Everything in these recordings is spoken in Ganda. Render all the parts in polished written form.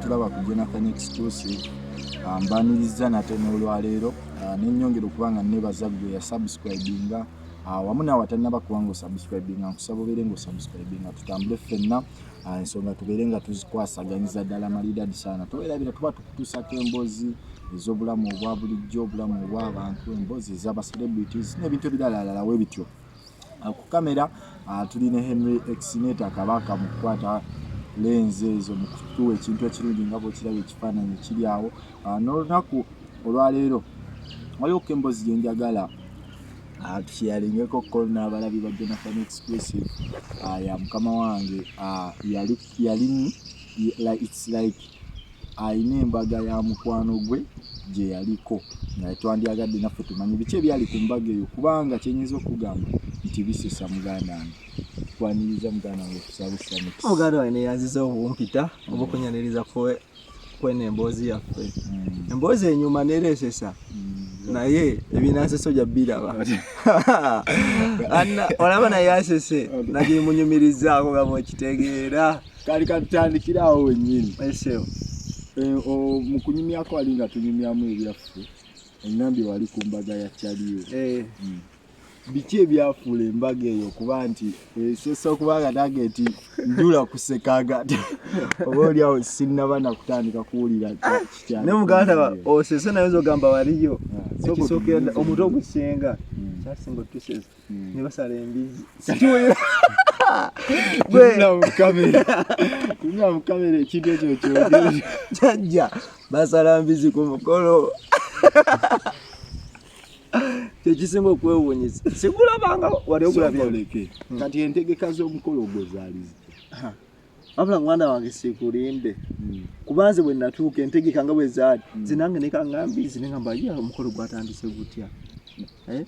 tulaba ku Jonathan Exclusive mbaniriza nate n'olwaleero n'ennyongera okubanga nebaza gwe ya subscribinga wamu nawe atanaba kuwanga subscribinga nkusaba obeere ng'osubscribinga tutambule ffenna ensonga tubeere nga tuzikwasaganyiza ddala malidadi sana tubeerabira tuba tukutuusako emboozi ez'obulamu obwa bulijjo obulamu obw'abantu emboozi ez'aba celebrities n'ebintu ebirala we bityo ku kamera tuli ne Henry Exinator kabaka mu kukwata lenzi ezo mu kutuwa ekintu ekirungi nga bw'okiraba ekifaananyi kiri awo n'olunaku olwaleero waliwo ko emboozi gye njagala tukyeyalingeko ko n'abalabi ba Jonathan Exclusive ya mukama wange yali it's like ayina embaga ya mukwano gwe gye yaliko nga twandyagadde naffe tumanyi biki ebyali ku mbaga eyo kubanga kyenyinza okugamba nti bisesa muganda wange kwaniriza muganda wange kusabisa muganda wange neyanziza obumpita obukunyaniriza kwene emboozi yaffe emboozi enyuma neresesa naye ebinanseso gya biraba olaba naye asese naye munyumirizaako nga mwekitegeera kali katutandikirawo wennyini mu kunyumyako wali nga tunyumyamu ebyaffe engambye wali ku mbaga ya kyaliyo biki ebyafuula embaga eyo kuba nti esesa okubanga nageti njula kusekaga oba oliawo sinnaba nakutandika kuwulira ne muganda osese naye ogamba waliyo ekisookera omuntu ogusinga kyasinga otusesa ne basala embizi tulina mu kamera ekintu ekyo kyogere jajja basala mbizi ku mukolo kyekisinga okwewuunyisa sigulabanga wali ogulabye kati entegeka z'omukolo ogwo zaali zitya wabula mwana wange sikulimbe kubanze bwe natuuka entegeka nga bwe zaali zinange nekanga mbizi nengamba ya omukolo gwatandise gutya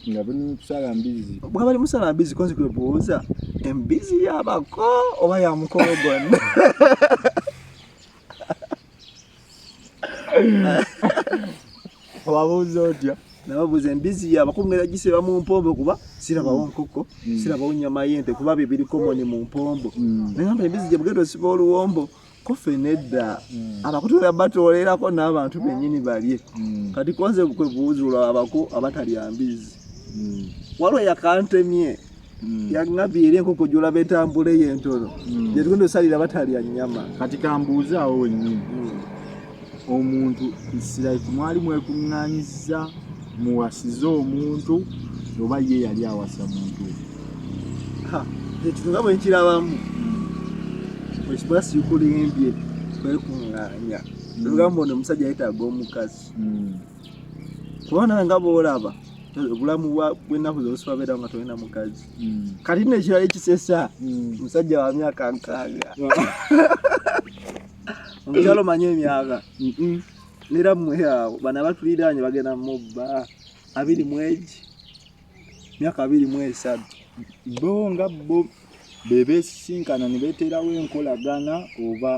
nga bali kusala mbizi bwe bali musala mbizi konzi kwe buuza embizi yabako oba ya mukolo gwonna wabuuza otya nababuuza embizi yabakungera giseba mu mpombo kuba sirabawo nkoko sirabawo nnyama y'ente kuba bye biri komoni mu mpombo nengamba embizi gye bugenda osiba oluwombo kofe nedda abakutula batoolerako n'abantu bennyini balye kati konze kwe buuzula abako abatalya mbizi waliwo yakantemye yangambye eri enkoko gy'olaba entambula ey'entono gye tugenda osalira batalya nnyama kati kambuuzaawo wennyini omuntu isiraiki mwali mwekuŋŋaanyiza muwasize omuntu oba ye yali awasa muntu ekyo nga bwe nkirabamu ekiba sikulimbye kwekuŋŋaanya olugamba ono omusajja yetaaga omukazi kuba nawe nga bw'olaba obulamu bw'ennaku z'osobola beera nga tolina mukazi kati nekirala ekisesa omusajja wa myaka 6 omukyalo manyi emyaka nera mmwe awo bano abatuliraanye bagenda mubba 20 myaka 23 bo nga bo bebesinkana ne beeterawo enkolagana oba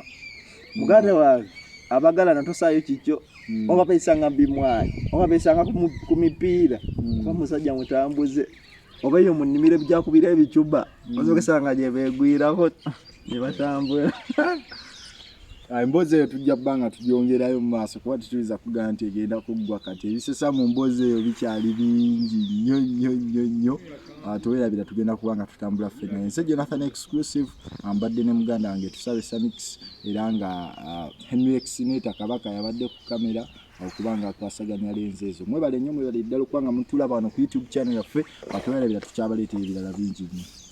muganda wange abagalana tosaayo kikyo oba beesanga bimwanyi oba beesanga ku mipiira oba musajja mutambuze oba eyo mu nnimiro ebjakubira ebicuba ozogesanga gye beegwirako ne batambula emboozi eyo tujja bbanga tugyongerayo mu maaso kuba tutuliza kugamba nti egenda kuggwa kati ebisesa mu mboozi eyo bikyali bingi nnyo tuweerabira tugenda kuba nga tutambula ffenna ensi Jonathan Exclusive mbadde ne muganda wange tusabe Samix era nga Henry Exinator kabaka yabadde ku kamera okuba nga akwasaganya lenzi ezo mwebale nnyo mwebale ddala okuba nga mutulaba wano ku YouTube channel yaffe tuweerabira tukyabaleetera ebirala bingi nnyo